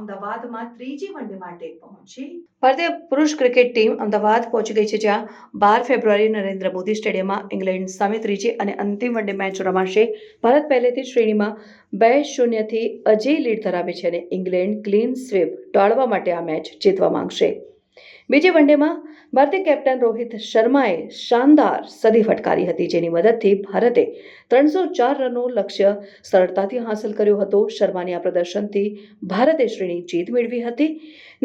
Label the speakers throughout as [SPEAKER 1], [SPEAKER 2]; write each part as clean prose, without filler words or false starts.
[SPEAKER 1] અમદાવાદમાં ત્રીજી વનડે માટે પહોંચી. ભારતીય પુરુષ ક્રિકેટ ટીમ અમદાવાદ પહોંચી ગઈ છે, જ્યાં 12 ફેબ્રુઆરી નરેન્દ્ર મોદી સ્ટેડિયમમાં ઇંગ્લેન્ડ સામે ત્રીજી અને અંતિમ વનડે મેચ રમાશે. ભારત પહેલેથી શ્રેણીમાં 2-0થી અજેય લીડ ધરાવે છે અને ઇંગ્લેન્ડ ક્લીન સ્વીપ ટાળવા માટે આ મેચ જીતવા માંગશે. બીજી વનડેમાં ભારતીય કેપ્ટન રોહિત શર્માએ શાનદાર સદી ફટકારી હતી, જેની મદદથી ભારતે 304 રનનો લક્ષ્ય સરળતાથી હાંસલ કર્યો હતો. શર્માની આ પ્રદર્શનથી ભારતે શ્રેણી જીત મેળવી હતી.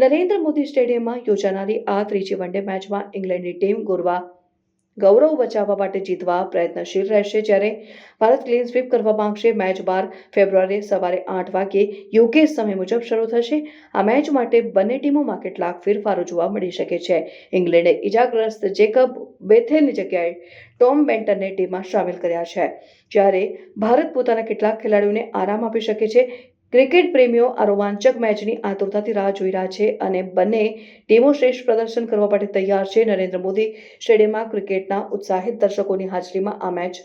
[SPEAKER 1] નરેન્દ્ર મોદી સ્ટેડિયમમાં યોજાનારી આ ત્રીજી વનડે મેચમાં ઇંગ્લેન્ડની ટીમ ગૌરવ બચાવવા માટે જીતવા પ્રયત્નશીલ રહેશે, જ્યારે ભારત ક્લીન સ્વીપ કરવા માંગશે. મેચ 12 ફેબ્રુઆરીએ સવારે 8 વાગ્યે યુકે સમય મુજબ શરૂ થશે. આ મેચ માટે બંને ટીમોમાં કેટલાક ફેરફારો જોવા મળી શકે છે. ઇંગ્લેન્ડે ઇજાગ્રસ્ત જેકબ બેથેલની જગ્યાએ ટોમ બેન્ટનને ટીમમાં સામેલ કર્યા છે, જ્યારે ભારત પોતાના કેટલાક ખેલાડીઓને આરામ આપી શકે છે. ક્રિકેટ પ્રેમીઓ આ રોમાંચક મેચની આતુરતાથી રાહ જોઈ રહ્યા છે અને બંને ટીમો શ્રેષ્ઠ પ્રદર્શન કરવા માટે તૈયાર છે. નરેન્દ્ર મોદી સ્ટેડિયમમાં ક્રિકેટના ઉત્સાહિત દર્શકોની હાજરીમાં આ મેચ